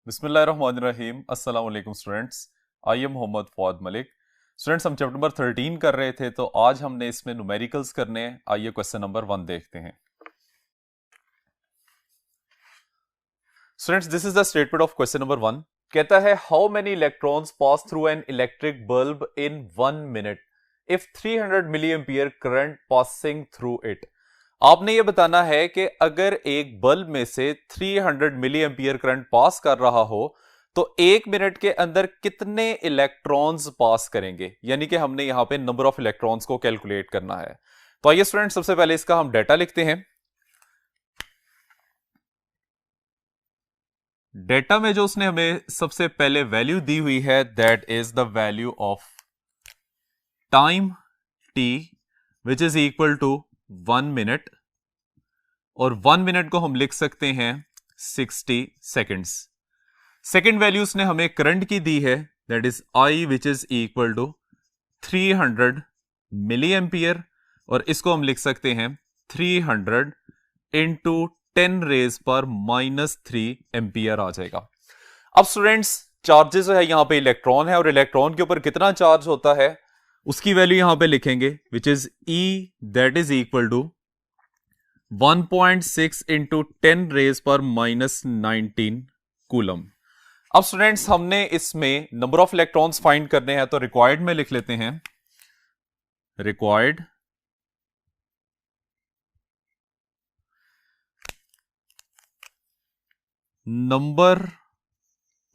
बिस्मिल्लाहिर्रहमानिर्रहीम। अस्सलाम वालेकुम students. I am Mohammad Fawad Malik. Students, हम चैप्टर नंबर 13 कर रहे थे, तो आज हमने इसमें न्यूमेरिकल्स करने हैं। आइए क्वेश्चन नंबर 1 देखते हैं। Students, this is the statement of question number 1। कहता है how many electrons pass through an electric bulb in 1 minute if 300 milli ampere current passing through it. आपने ये बताना है कि अगर एक बल्ब में से 300 मिली एम्पियर करंट पास कर रहा हो तो 1 मिनट के अंदर कितने इलेक्ट्रॉन्स पास करेंगे, यानी कि हमने यहां पे नंबर ऑफ इलेक्ट्रॉन्स को कैलकुलेट करना है। तो आइए स्टूडेंट, सबसे पहले इसका हम डाटा लिखते हैं। डेटा में जो उसने हमें सबसे पहले वैल्यू दी हुई है, that is the value of time t which is equal to 1 minute, और 1 मिनट को हम लिख सकते हैं 60 सेकेंड्स। सेकेंड वैल्यू उसने हमें करंट की दी है, that is I which is equal to 300 milli ampere, और इसको हम लिख सकते हैं 300 इंटू 10 रेज पर -3 एम्पियर आ जाएगा। अब स्टूडेंट्स, चार्जेस जो है यहां पे इलेक्ट्रॉन है, और इलेक्ट्रॉन के ऊपर कितना चार्ज होता है उसकी वैल्यू यहां पे लिखेंगे, which is E that is equal to 1.6 into 10 raise पर -19 कूलम। अब स्टूडेंट्स, हमने इसमें नंबर ऑफ इलेक्ट्रॉन्स फाइंड करने हैं, तो रिक्वायर्ड में लिख लेते हैं रिक्वायर्ड नंबर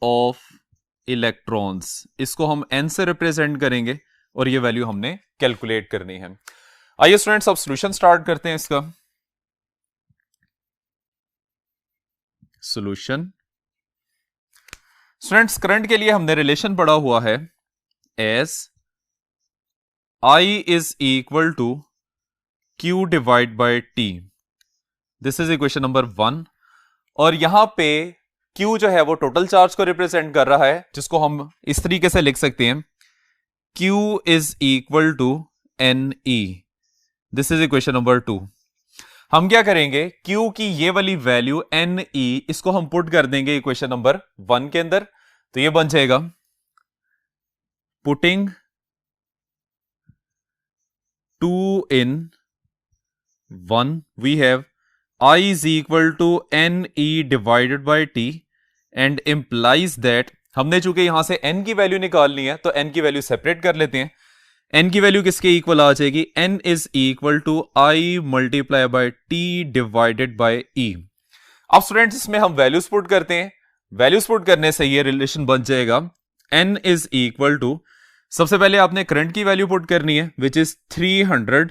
ऑफ इलेक्ट्रॉन्स, इसको हम n से रिप्रेजेंट करेंगे, और ये वैल्यू हमने कैलकुलेट करनी है। आइए स्टूडेंट्स, अब सॉल्यूशन स्टार्ट करते हैं इसका। सॉल्यूशन स्टूडेंट्स, करंट के लिए हमने रिलेशन पढ़ा हुआ है as I is equal to Q divide by T। This is equation number 1, और यहां पे Q जो है वो टोटल चार्ज को रिप्रेजेंट कर रहा है, जिसको हम इस तरीके से लिख सकते हैं Q is equal to NE। This is equation number 2। हम क्या करेंगे, Q की ये वाली वैल्यू NE, इसको हम पुट कर देंगे इक्वेशन नंबर 1 के अंदर, तो ये बन जाएगा putting 2 in 1 we have I is equal to NE divided by T and implies that, हमने चूंकि यहां से n की वैल्यू निकालनी है तो n की वैल्यू सेपरेट कर लेते हैं। n की वैल्यू किसके इक्वल आ जाएगी, n is equal to I multiply by T divided by E। अब स्टूडेंट्स, इसमें हम वैल्यूज पुट करते हैं। वैल्यूज पुट करने से ये रिलेशन बन जाएगा n इज इक्वल टू, सबसे पहले आपने करंट की वैल्यू पुट करनी है विच इज 300,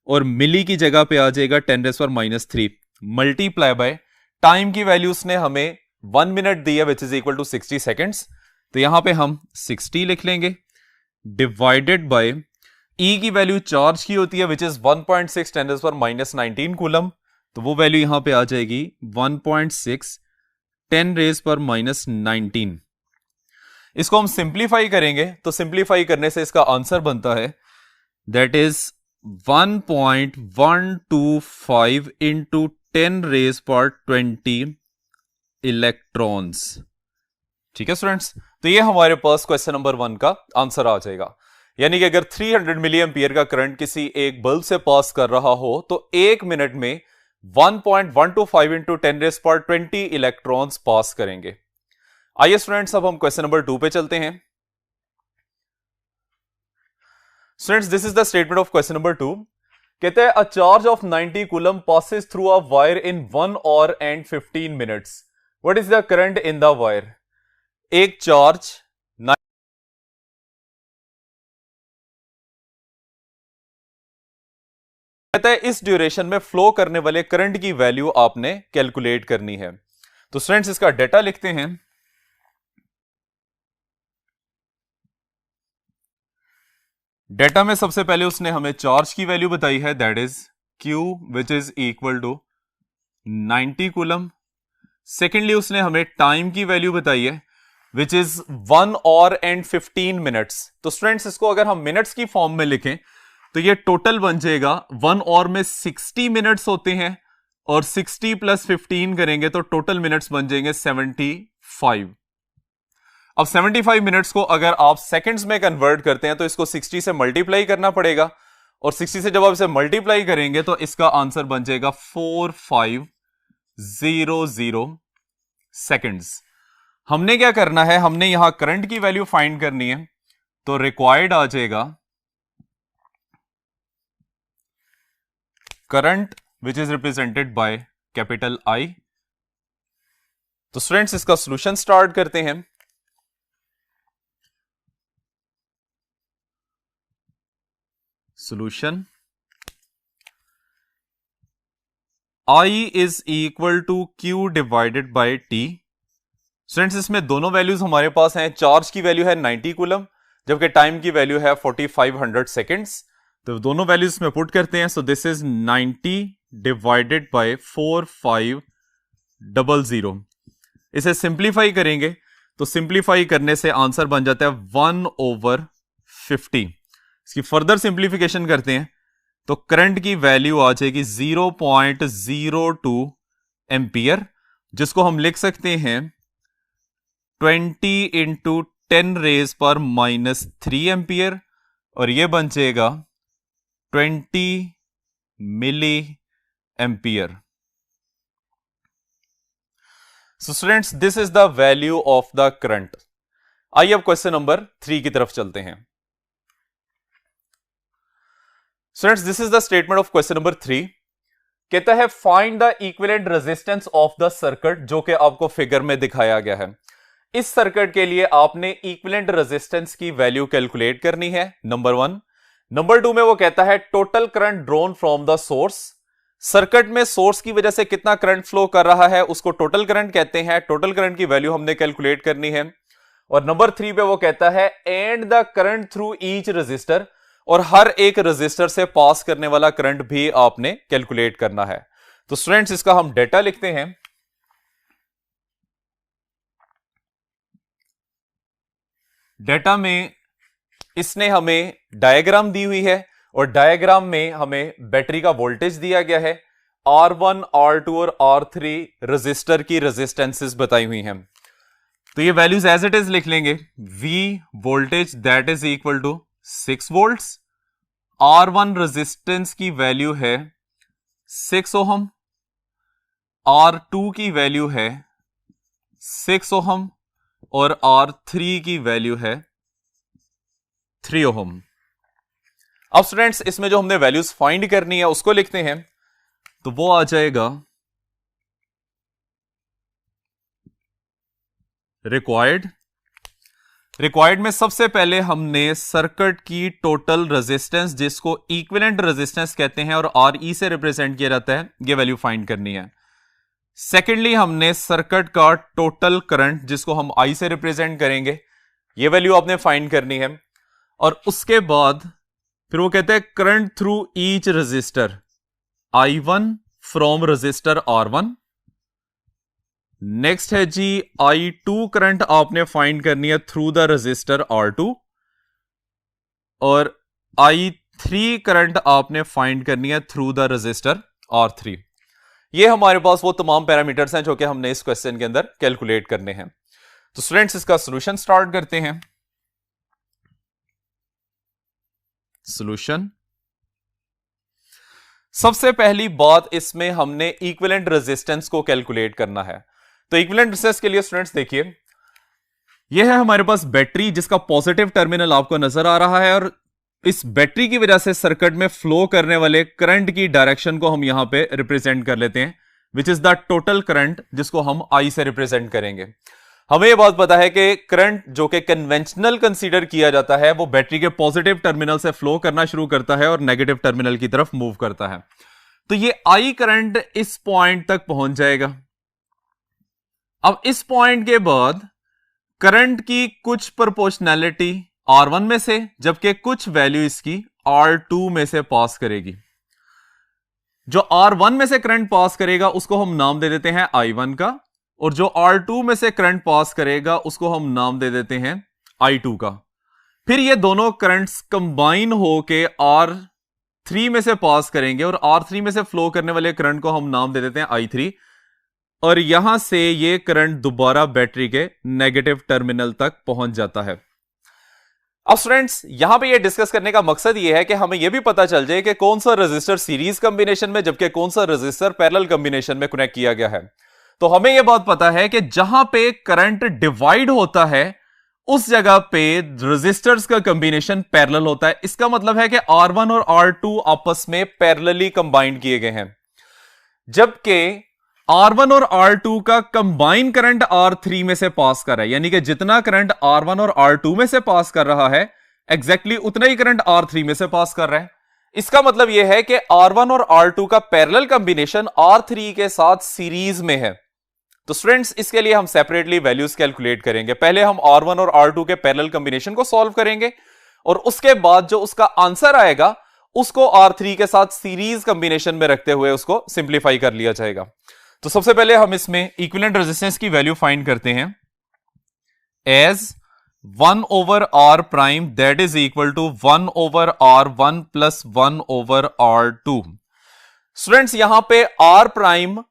और मिली की जगह पे आ जाएगा 10⁻³ मल्टीप्लाई बाय टाइम की वैल्यू उसने हमें 1 मिनट दी है which is equal to 60 seconds, तो यहां पे हम 60 लिख लेंगे, डिवाइडेड बाय E की वैल्यू चार्ज की होती है विच इज 1.6 10⁻19 कूलम, तो वो वैल्यू यहां पे आ जाएगी 1.6 10⁻19। इसको हम सिंप्लीफाई करेंगे, तो सिंप्लीफाई करने से इसका आंसर बनता है दैट इज 1.125 इंटू 10⁻20 इलेक्ट्रॉन्स। ठीक है स्टूडेंट्स, तो ये हमारे पास क्वेश्चन नंबर 1 का आंसर आ जाएगा। यानी कि अगर 300 मिली एम्पियर का करंट किसी एक बल्ब से पास कर रहा हो तो 1 मिनट में 1.125 इंटू 10⁻20 इलेक्ट्रॉन्स पास करेंगे। आइए स्टूडेंट्स, अब हम क्वेश्चन नंबर 2 पे चलते हैं। Students, this is the statement of question number 2। कहते हैं a charge of 90 coulomb passes through a wire in 1 hour and 15 minutes। What is the current in the wire. एक चार्ज कहता है इस ड्यूरेशन में फ्लो करने वाले करंट की वैल्यू आपने कैलकुलेट करनी है। तो स्टूडेंट्स, इसका डेटा लिखते हैं। डेटा में सबसे पहले उसने हमें चार्ज की वैल्यू बताई है, that is Q which is equal to 90 coulomb. Secondly उसने हमें टाइम की वैल्यू बताई है which is 1 hour and 15 minutes। तो स्टूडेंट्स, इसको अगर हम मिनट्स की फॉर्म में लिखें तो ये टोटल बन जाएगा 1 hour में 60 मिनट्स होते हैं, और 60 + 15 करेंगे तो टोटल मिनट्स बन जाएंगे 75। अब 75 मिनट्स को अगर आप सेकंड्स में कन्वर्ट करते हैं तो इसको 60 से मल्टीप्लाई करना पड़ेगा, और 60 से जब आप इसे मल्टीप्लाई करेंगे तो इसका आंसर बन जाएगा 4500 सेकंड्स। हमने क्या करना है, हमने यहां करंट की वैल्यू फाइंड करनी है, तो रिक्वायर्ड आ जाएगा current which is represented by capital I. तो स्टूडेंट्स इसका सॉल्यूशन स्टार्ट करते हैं। Solution I is equal to Q divided by T। Students इसमें दोनों वैल्यूज हमारे पास हैं। चार्ज की वैल्यू है 90 कूलम, जबकि टाइम की वैल्यू है 4500 सेकेंड्स। तो दोनों वैल्यूज में पुट करते हैं। सो दिस इज 90 डिवाइडेड बाय 4500। इसे सिंप्लीफाई करेंगे तो सिंप्लीफाई करने से आंसर बन जाता है 1/50। इसकी फर्दर सिंप्लीफिकेशन करते हैं तो करंट की वैल्यू आ जाएगी 0.02 एम्पियर, जिसको हम लिख सकते हैं 20 × 10⁻³ एम्पियर, और यह बन जाएगा 20 milli ampere. So students this is the value of the current. आइए अब क्वेश्चन नंबर 3 की तरफ चलते हैं। Students this is the statement of question number 3। कहता है find the equivalent resistance of the circuit, जो कि आपको फिगर में दिखाया गया है। इस सर्किट के लिए आपने इक्विवेलेंट रेजिस्टेंस की वैल्यू कैलकुलेट करनी है, नंबर 1। नंबर 2 में वो कहता है total current drawn from the source. Circuit में सोर्स की वजह से कितना करंट फ्लो कर रहा है उसको टोटल करंट कहते हैं। टोटल करंट की वैल्यू हमने कैलकुलेट करनी है। और नंबर 3 पे वो कहता है and the current through each resistor, और हर एक रेजिस्टर से पास करने वाला करंट भी आपने कैलकुलेट करना है। तो स्टूडेंट्स इसका हम डेटा लिखते हैं। डेटा में इसने हमें डायग्राम दी हुई है, और डायग्राम में हमें बैटरी का वोल्टेज दिया गया है। R1, R2 और R3 रेजिस्टर की रेजिस्टेंसेस बताई हुई हैं। तो ये वैल्यूज एज इट इज लिख लेंगे। V voltage that is equal to 6 volts. R1 resistance की वैल्यू है 6 ओहम, R2 की वैल्यू है 6 ओहम, और R3 की वैल्यू है 3 ओहम। अब स्टूडेंट्स इसमें जो हमने वैल्यूज फाइंड करनी है उसको लिखते हैं। तो वो आ जाएगा रिक्वायर्ड में सबसे पहले हमने सर्किट की टोटल रेजिस्टेंस, जिसको इक्विवेलेंट रेजिस्टेंस कहते हैं और RE से रिप्रेजेंट किया जाता है, ये वैल्यू फाइंड करनी है। सेकेंडली हमने सर्किट का टोटल करंट, जिसको हम I से रिप्रेजेंट करेंगे, ये वैल्यू आपने फाइंड करनी है। और उसके बाद फिर वो कहते हैं current through each resistor, I1 from resistor R1। Next है जी I2 करंट आपने फाइंड करनी है थ्रू द रेजिस्टर R2, और I3 करंट आपने फाइंड करनी है थ्रू द रेजिस्टर R3। ये हमारे पास वो तमाम पैरामीटर्स हैं जो कि हमने इस क्वेश्चन के अंदर कैलकुलेट करने हैं। तो स्टूडेंट्स इसका सॉल्यूशन स्टार्ट करते हैं। सॉल्यूशन, सबसे पहली बात इसमें हमने इक्विवेलेंट रेजिस्टेंस को कैलकुलेट करना है। तो इक्विवेलेंट रेजिस्टेंस के लिए स्टूडेंट्स देखिए, यह है हमारे पास बैटरी जिसका पॉजिटिव टर्मिनल आपको नजर आ रहा है, और इस बैटरी की वजह से सर्किट में फ्लो करने वाले करंट की डायरेक्शन को हम यहां पे रिप्रेजेंट कर लेते हैं, विच इज द टोटल करंट, जिसको हम I से रिप्रेजेंट करेंगे। हमें यह बात पता है कि करंट जो कि कन्वेंशनल कंसीडर किया जाता है वो बैटरी के पॉजिटिव टर्मिनल से फ्लो करना शुरू करता है और नेगेटिव टर्मिनल की तरफ मूव करता है। तो ये I करंट इस पॉइंट तक पहुंच जाएगा। अब इस पॉइंट के बाद करंट की कुछ प्रोपोर्शनैलिटी R1 में से, जबकि कुछ वैल्यू इसकी R2 में से पास करेगी। जो R1 में से करंट पास करेगा उसको हम नाम दे देते हैं I1 का, और जो R2 में से करंट पास करेगा उसको हम नाम दे देते हैं I2 का। फिर ये दोनों करंट्स कंबाइन होके R3 में से पास करेंगे, और R3 में से फ्लो करने वाले करंट को हम नाम दे देते हैं I3। और यहां से ये करंट दोबारा बैटरी के नेगेटिव टर्मिनल तक पहुंच जाता है। अब स्टूडेंट्स यहां पे ये डिस्कस करने का मकसद ये है कि हमें यह भी पता चल जाए कि कौन सा रजिस्टर सीरीज कॉम्बिनेशन में जबकि कौन सा रजिस्टर पैरेलल कॉम्बिनेशन में कनेक्ट किया गया है। तो हमें यह बात पता है कि जहां पे करंट डिवाइड होता है उस जगह पे रजिस्टर्स का कॉम्बिनेशन पैरेलल होता है। इसका मतलब है कि R1 और R2 आपस में पैरेलली कंबाइंड किए गए हैं, जबकि R1 और R2 का कंबाइन करंट R3 में से पास कर रहा है, यानी कि जितना करंट R1 और R2 में से पास कर रहा है एग्जैक्टली उतना ही करंट R3 में से पास कर रहा है। इसका मतलब यह है कि R1 और R2 का पैरेलल कॉम्बिनेशन R3 के साथ सीरीज में है। तो स्टूडेंट्स इसके लिए हम सेपरेटली वैल्यूज कैलकुलेट करेंगे। पहले हम R1 और R2 के पैरेलल कॉम्बिनेशन को सॉल्व करेंगे और उसके बाद जो उसका आंसर आएगा उसको R3 के साथ सीरीज कॉम्बिनेशन में रखते हुए उसको सिंप्लीफाई कर लिया जाएगा। तो सबसे पहले हम इसमें इक्विवेलेंट रेजिस्टेंस की वैल्यू फाइंड करते हैं as 1 over R prime that is equal to 1 over R1 plus 1 over R2। Students यहां पे R प्राइम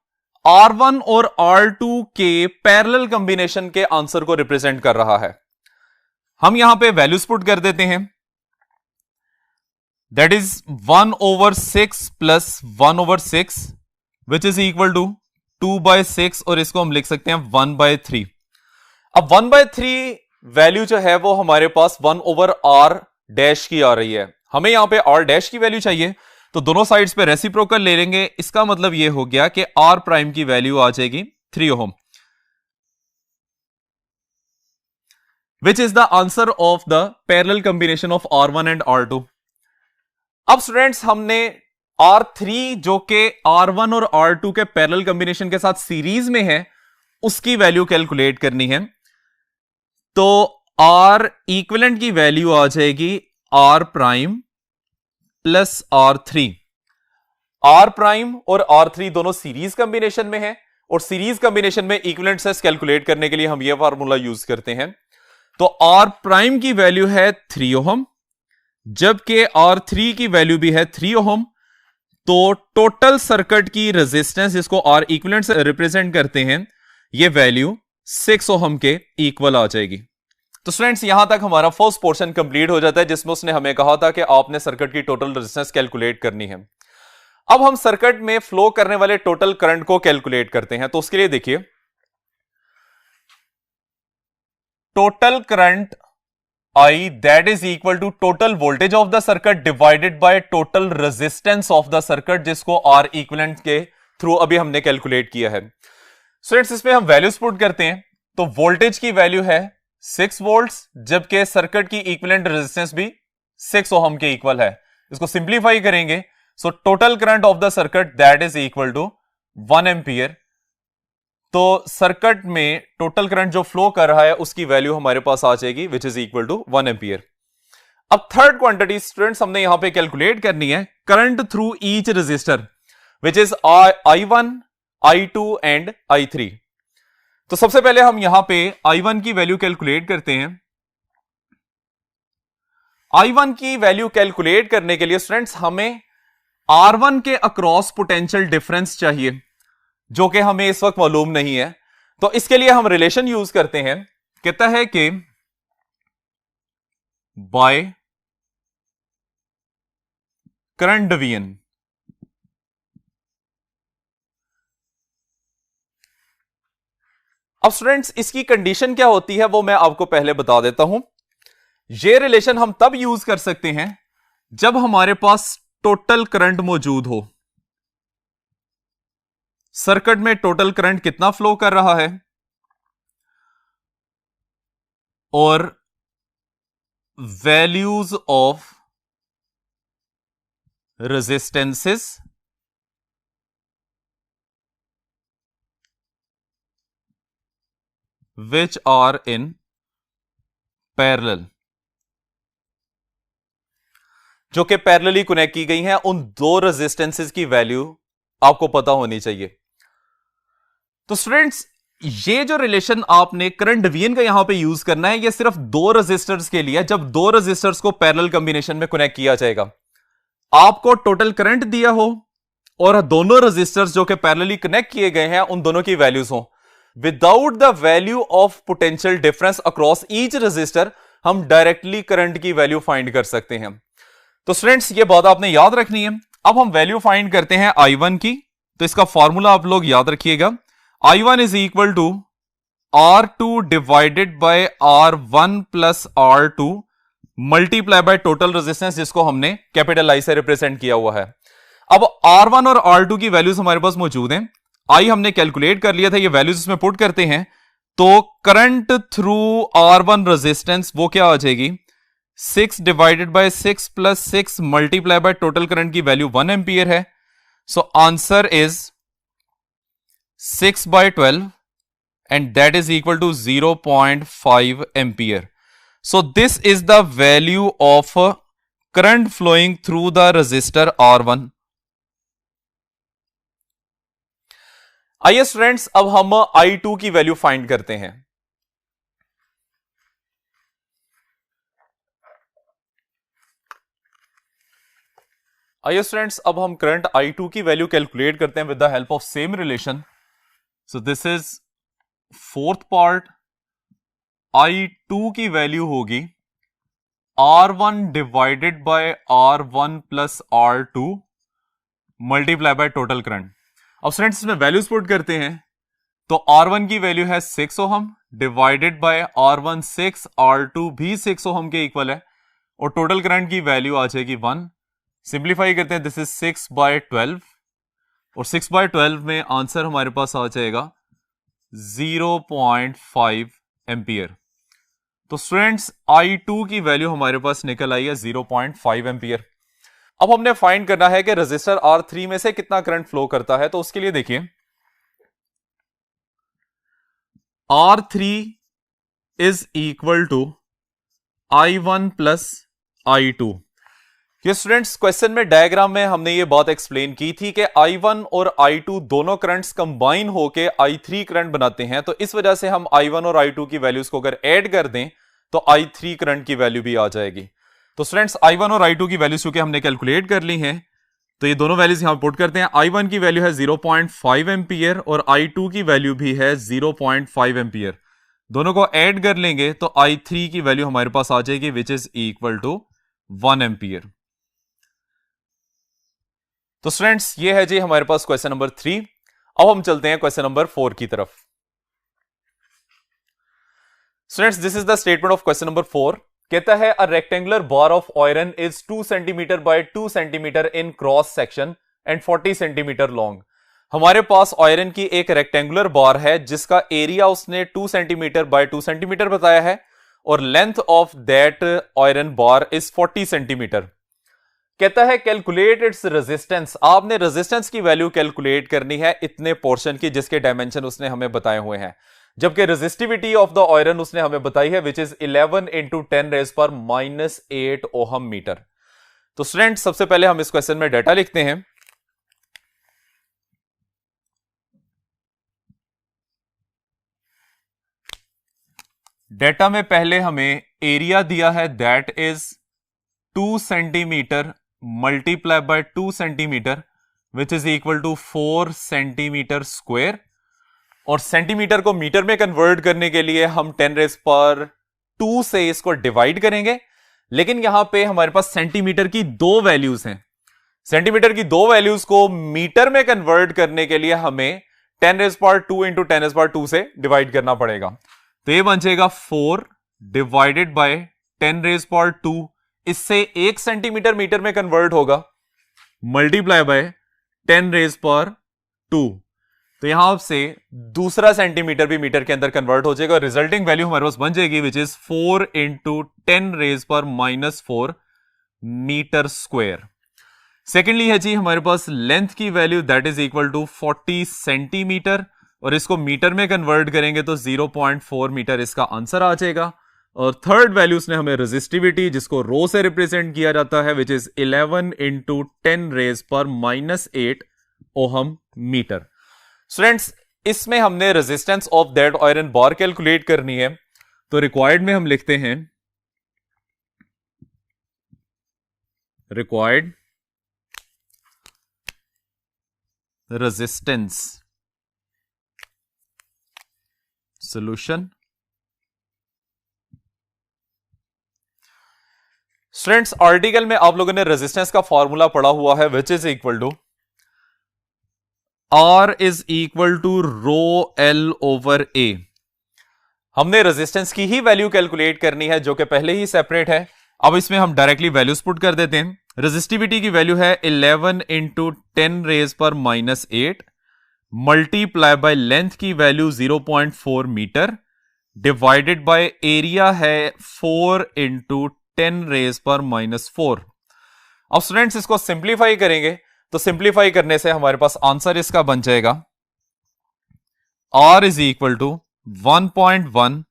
R1 और R2 के पैरेलल कॉम्बिनेशन के आंसर को रिप्रेजेंट कर रहा है। हम यहां पे वैल्यूज पुट कर देते हैं, that is 1 over 6 plus 1 over 6 which is equal to 2/6 और इसको हम लिख सकते हैं 1/3। अब 1/3 वैल्यू जो है वो हमारे पास 1 over R डैश की आ रही है, हमें यहां पे R डैश की वैल्यू चाहिए तो दोनों साइड्स पे रेसिप्रोकल ले लेंगे। इसका मतलब ये हो गया कि R प्राइम की वैल्यू आ जाएगी 3 ohm, which is the answer of the parallel combination of R1 and R2। अब स्टूडेंट्स हमने R3 जो कि R1 और R2 के पैरेलल कॉम्बिनेशन के साथ सीरीज में है उसकी वैल्यू कैलकुलेट करनी है। तो R इक्विवेलेंट की वैल्यू आ जाएगी R prime plus R3। R prime और R3 दोनों सीरीज कॉम्बिनेशन में है और सीरीज कॉम्बिनेशन में इक्विवेलेंट सेस कैलकुलेट करने के लिए हम यह फार्मूला यूज करते हैं। तो R प्राइम की वैल्यू है 3 ओम जबकि R3 की वैल्यू भी है 3 ओम। तो टोटल सर्किट की रेजिस्टेंस जिसको R इक्विवेलेंट से रिप्रेजेंट करते हैं ये वैल्यू 6 ओम के इक्वल आ जाएगी। तो स्टूडेंट्स यहां तक हमारा फर्स्ट पोर्शन कंप्लीट हो जाता है जिसमें उसने हमें कहा था कि आपने सर्किट की टोटल रेजिस्टेंस कैलकुलेट करनी है। अब हम सर्किट में फ्लो करने वाले टोटल करंट को कैलकुलेट करते हैं। तो उसके लिए देखिए total current I that is equal to total voltage of the circuit divided by total resistance of the circuit जिसको R equivalent के थ्रू अभी हमने कैलकुलेट किया है। स्टूडेंट्स इसमें हम वैल्यूज पुट करते हैं तो वोल्टेज की वैल्यू है 6 वोल्ट्स जबकि सर्किट की इक्विवेलेंट रेजिस्टेंस भी 6 ओम के इक्वल है। इसको सिंप्लीफाई करेंगे so total current of the circuit that is equal to 1 ampere. तो सर्किट में टोटल करंट जो फ्लो कर रहा है उसकी वैल्यू हमारे पास आ जाएगी which is equal to 1 ampere. अब थर्ड क्वांटिटी स्टूडेंट्स हमने यहां पे कैलकुलेट करनी है current through each resistor which is I1 I2 and I3। तो सबसे पहले हम यहां पे I1 की वैल्यू कैलकुलेट करते हैं। I1 की वैल्यू कैलकुलेट करने के लिए स्टूडेंट्स हमें R1 के अक्रॉस पोटेंशियल डिफरेंस चाहिए जो कि हमें इस वक्त मालूम नहीं है। तो इसके लिए हम रिलेशन यूज करते हैं, कहता है कि बाय करंट डिवीजन अब स्टूडेंट्स इसकी कंडीशन क्या होती है वो मैं आपको पहले बता देता हूं। यह रिलेशन हम तब यूज कर सकते हैं जब हमारे पास टोटल करंट मौजूद हो। सर्किट में टोटल करंट कितना फ्लो कर रहा है और values of resistances which are in parallel जो कि पैरेलली कनेक्ट की गई हैं, उन दो रेजिस्टेंसेस की वैल्यू आपको पता होनी चाहिए। तो स्टूडेंट्स ये जो रिलेशन आपने करंट डिवीजन का यहां पे यूज करना है ये सिर्फ दो रेजिस्टर्स के लिए। जब दो रेजिस्टर्स को पैरेलल कॉम्बिनेशन में कनेक्ट किया जाएगा आपको टोटल करंट दिया हो और दोनों रजिस्टर्स जो कि पैरेलली कनेक्ट किए गए हैं उन दोनों की वैल्यूज हो, without the value of potential difference across each resistor हम डायरेक्टली करंट की वैल्यू फाइंड कर सकते हैं। तो स्टूडेंट्स ये बात आपने याद रखनी है। अब हम वैल्यू फाइंड करते हैं I1 की, तो इसका फॉर्मूला आप लोग याद रखिएगा। I1 is equal to R2 divided by R1 plus R2 multiply by total resistance, जिसको हमने कैपिटल I से रिप्रेजेंट किया हुआ है। अब R1 और R2 की वैल्यूज हमारे पास मौजूद हैं, I हमने कैलकुलेट कर लिया था, ये वैल्यूज इसमें पुट करते हैं तो करंट थ्रू R1 रेजिस्टेंस वो क्या आ जाएगी, 6 divided by 6 plus 6 multiply by total current की वैल्यू 1 एम्पियर है। So answer is 6 by 12 and that is equal to 0.5 ampere. So this is the value of current flowing through the resistor R1। आइए students अब हम I2 की value find करते हैं। आइए students अब हम करंट I2 की वैल्यू कैलकुलेट करते हैं with the help of same relation. So this is fourth part. I2 की वैल्यू होगी R1 divided by R1 plus R2 multiply by total current. अब स्टूडेंट्स इसमें वैल्यूज पुट करते हैं तो R1 की वैल्यू है 6 ohm divided by R1 6, R2 भी 6 ओहम के इक्वल है और टोटल करंट की वैल्यू आ जाएगी 1। सिंप्लीफाई करते हैं, दिस इज 6 बाय 12 और 6 बाय 12 में आंसर हमारे पास आ जाएगा 0.5 एम्पियर। तो स्टूडेंट्स I2 की वैल्यू हमारे पास निकल आई है 0.5 एम्पियर। अब हमने फाइंड करना है कि रजिस्टर R3 में से कितना करंट फ्लो करता है, तो उसके लिए देखिए R3 is equal to I1 plus I2। ये स्टूडेंट्स क्वेश्चन में डायग्राम में हमने ये बात एक्सप्लेन की थी कि I1 और I2 दोनों करंट्स कंबाइन होके I3 करंट बनाते हैं, तो इस वजह से हम I1 और I2 की वैल्यूज को अगर ऐड कर दें तो I3 करंट की वैल्यू भी आ जाएगी। तो स्टूडेंट्स I1 और I2 की वैल्यूज चूंकि हमने कैलकुलेट कर ली हैं तो ये दोनों वैल्यूज यहां पुट करते हैं। I1 की वैल्यू है 0.5 एम्पियर और I2 की वैल्यू भी है 0.5 एम्पियर। दोनों को ऐड कर लेंगे तो I3 की वैल्यू हमारे पास आ जाएगी which is equal to 1 ampere. तो स्टूडेंट्स ये है जी हमारे पास क्वेश्चन नंबर 3। अब हम चलते हैं क्वेश्चन नंबर 4 की तरफ। Students this is the statement of question number 4। कहता है a rectangular bar of iron is 2 centimetre bye 2 centimetre in cross section and 40 centimetre long. हमारे पास आयरन की एक रेक्टेंगुलर बार है जिसका एरिया उसने 2 सेंटीमीटर बाय 2 सेंटीमीटर बताया है और length of that iron bar is 40 centimetre. कहता है कैलकुलेट इट्स रेजिस्टेंस। आपने रेजिस्टेंस की वैल्यू कैलकुलेट करनी है इतने पोर्शन की जिसके डायमेंशन उसने हमें बताए हुए हैं, जबकि रेजिस्टिविटी ऑफ द आयरन उसने हमें बताई है विच इज 11 इंटू 10 रेज पर -8 ओहम मीटर। तो स्टूडेंट सबसे पहले हम इस क्वेश्चन में डाटा लिखते हैं। डाटा में पहले हमें एरिया दिया है that is 2 centimetre multiply by 2 centimetre which is equal to 4 centimetre square और सेंटीमीटर को मीटर में कन्वर्ट करने के लिए हम 10 रेज पर 2 से इसको डिवाइड करेंगे। लेकिन यहां पे हमारे पास सेंटीमीटर की दो वैल्यूज हैं, सेंटीमीटर की दो वैल्यूज को मीटर में कन्वर्ट करने के लिए हमें 10 रेज पर 2 इंटू 10 रेज पर 2 से डिवाइड करना पड़ेगा। तो ये बन जाएगा 4 डिवाइडेड बाय 10 रेज पर 2, इससे 1 सेंटीमीटर मीटर में कन्वर्ट होगा मल्टीप्लाई बाय 10 रेज पर 2। तो यहां से दूसरा सेंटीमीटर भी मीटर के अंदर कन्वर्ट हो जाएगा। रिजल्टिंग वैल्यू हमारे पास बन जाएगी विच इज 4 इंटू 10 रेज पर -4 मीटर स्क्वायर। सेकेंडली है जी हमारे पास लेंथ की value that is equal to 40 centimetre और इसको मीटर में कन्वर्ट करेंगे तो 0.4 मीटर इसका आंसर आ जाएगा। और थर्ड वैल्यू उसने हमें रेजिस्टिविटी जिसको रो से रिप्रेजेंट किया जाता है विच इज 11 इंटू 10 रेज पर -8 ओहम मीटर। स्टूडेंट्स इसमें हमने resistance of that iron bar calculate करनी है, तो रिक्वायर्ड में हम लिखते हैं required resistance. Solution. Students, article में आप लोगों ने रेजिस्टेंस का फॉर्मूला पढ़ा हुआ है, which is equal to R is equal to rho L over A. हमने रेजिस्टेंस की ही वैल्यू कैलकुलेट करनी है, जो कि पहले ही सेपरेट है। अब इसमें हम डायरेक्टली वैल्यूज पुट कर देते हैं। रेजिस्टिविटी की वैल्यू है 11 इंटू 10 रेज पर -8 मल्टीप्लाई बाय लेंथ की value 0.4 metre divided by area है 4 इंटू 10 रेज पर -4। अब स्टूडेंट्स इसको सिंप्लीफाई करेंगे, तो सिंप्लीफाई करने से हमारे पास आंसर इसका बन जाएगा R is equal to 1.1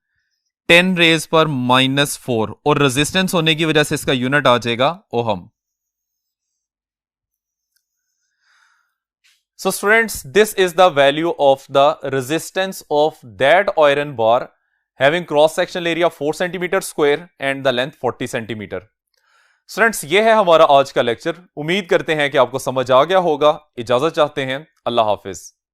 10 raise पर -4 और रेजिस्टेंस होने की वजह से इसका यूनिट आ जाएगा ohm. So students, this is the value of the resistance of that iron bar having cross sectional area 4 cm square and the length 40 cm. Students, ये है हमारा आज का लेक्चर। उम्मीद करते हैं कि आपको समझ आ गया होगा। इजाजत चाहते हैं। अल्लाह हाफिज।